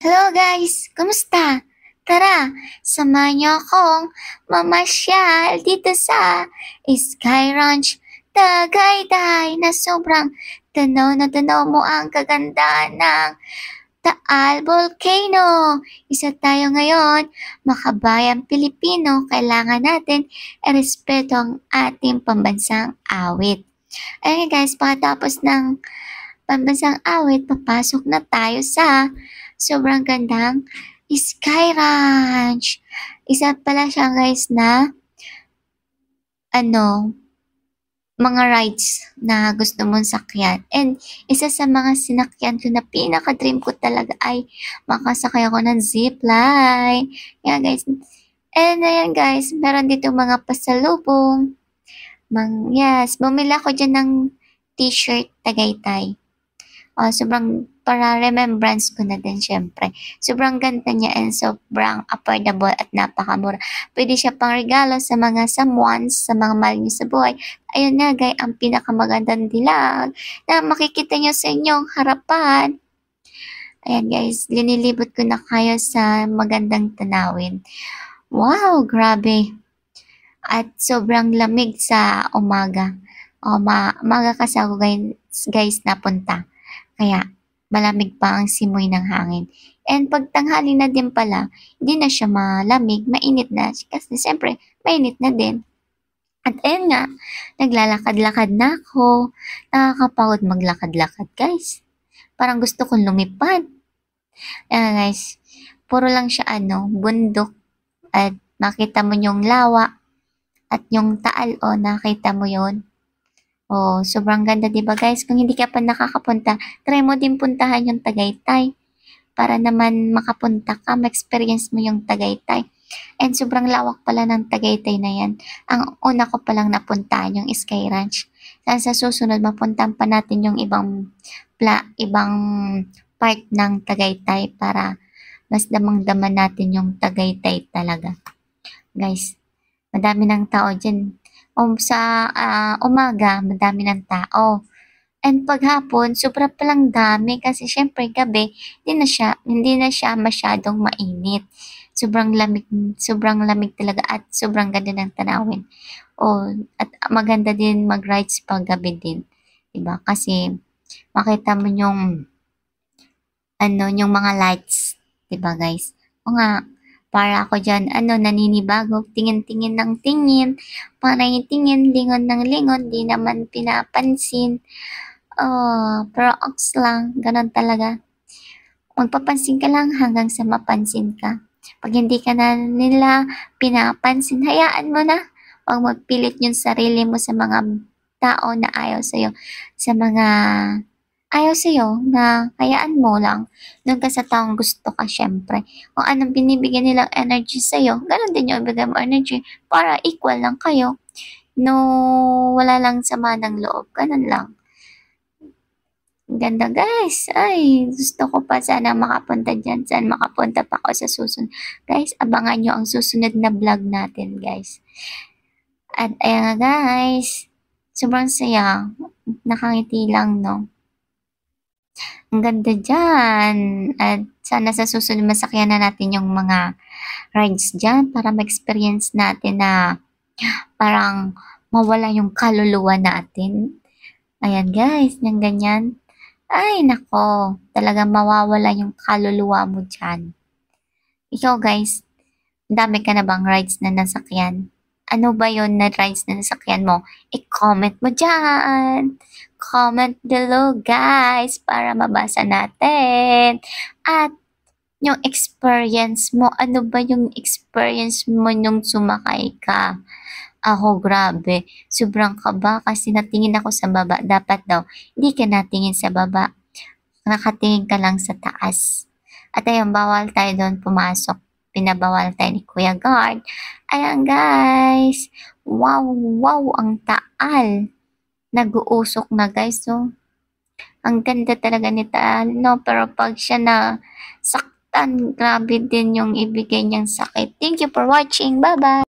Hello guys! Kumusta? Tara, samahan niyo akong mamasyal dito sa Sky Ranch, Tagaytay na sobrang tanaw na tanaw mo ang kagandahan ng Taal Volcano. Isa tayo ngayon, makabayang Pilipino, kailangan natin irespeto ang ating pambansang awit. Ayun guys, pagkatapos ng pambansang awit, papasok na tayo sa sobrang gandang Sky Ranch. Isa pala siya guys na mga rides na gusto mong sakyan. And isa sa mga sinakyan ko na pinaka-dream ko talaga ay makasakay ako ng zipline. Yan guys. And ayan guys, meron dito mga pasalubong. Bumili ako dyan ng t-shirt Tagaytay. Sobrang para remembrance ko na din syempre. Sobrang ganda niya and sobrang affordable at napakamura. Pwede siya pang regalo sa mga someones, sa mga mahal niyo sa buhay. Ayun na guys, ang pinakamagandang dilag na makikita niyo sa inyong harapan. Ayan guys, linilibot ko na kayo sa magandang tanawin. Wow, grabe. At sobrang lamig sa umaga. Umaga kasi ako guys napunta. Kaya malamig pa ang simoy ng hangin. And pag tanghali na din pala, hindi na siya malamig, mainit na. Kasi siyempre, mainit na din. At ayun nga, naglalakad-lakad na ako. Nakakapagod maglakad-lakad guys. Parang gusto kong lumipad. Ayan guys, puro lang siya bundok. At makita mo yung lawa. At yung taal, nakita mo yon. Sobrang ganda, diba guys? Kung hindi ka pa nakakapunta, try mo din puntahan yung Tagaytay. Para naman makapunta ka, ma-experience mo yung Tagaytay. And sobrang lawak pala ng Tagaytay na yan. Ang una ko palang napuntahan yung Sky Ranch. Sa susunod, mapuntahan pa natin yung ibang part ng Tagaytay para mas damang-daman natin yung Tagaytay talaga. Guys, madami ng tao dyan. Sa umaga, madami ng tao. And paghapon, sobra palang dami kasi syempre gabi, hindi na siya masyadong mainit. Sobrang lamig talaga at sobrang ganda ng tanawin. At maganda din mag-rides pag gabi din. Diba? Kasi makita mo yung mga lights. Diba guys? Nga, para ako dyan, naninibago, tingin-tingin ng tingin, parang tingin, lingon ng lingon, di naman pinapansin. Pero ox lang, ganun talaga. Magpapansin ka lang hanggang sa mapansin ka. Pag hindi ka na nila pinapansin, hayaan mo na. Huwag magpilit yung sarili mo sa mga tao na ayaw sa'yo. Sa mga ayaw sa'yo na hayaan mo lang. Doon ka sa taong gusto ka syempre. Kung anong binibigyan nilang energy sa'yo, ganun din yung ibigay mo energy para equal lang kayo. No, wala lang sama ng loob. Ganun lang. Ganda guys. Ay, gusto ko pa sana makapunta dyan. Saan makapunta pa ako sa susunod. Guys, abangan nyo ang susunod na vlog natin guys. At ayan nga guys. Sobrang saya. Nakangiti lang no. Ang ganda dyan. At sana sa susunod masakyan na natin yung mga rides dyan para ma-experience natin na parang mawala yung kaluluwa natin. Ayan guys, yung ganyan. Ay nako, talagang mawawala yung kaluluwa mo dyan. Ikaw guys, dami ka na bang rides na nasakyan? Ano ba yon na rides na nasakyan mo? I-comment mo dyan. Comment below guys para mabasa natin. At yung experience mo, ano ba yung experience mo nung sumakay ka? Ako grabe, sobrang kaba kasi natingin ako sa baba. Dapat daw, hindi ka natingin sa baba. Nakatingin ka lang sa taas. At ayun, bawal tayo doon pumasok. Pinabawal tayo ni Kuya Guard. Ayan guys. Wow, ang taal. Nag-uusok na guys. So, ang ganda talaga ni Taal. No? Pero pag siya na saktan, grabe din yung ibigay niyang sakit. Thank you for watching. Bye-bye.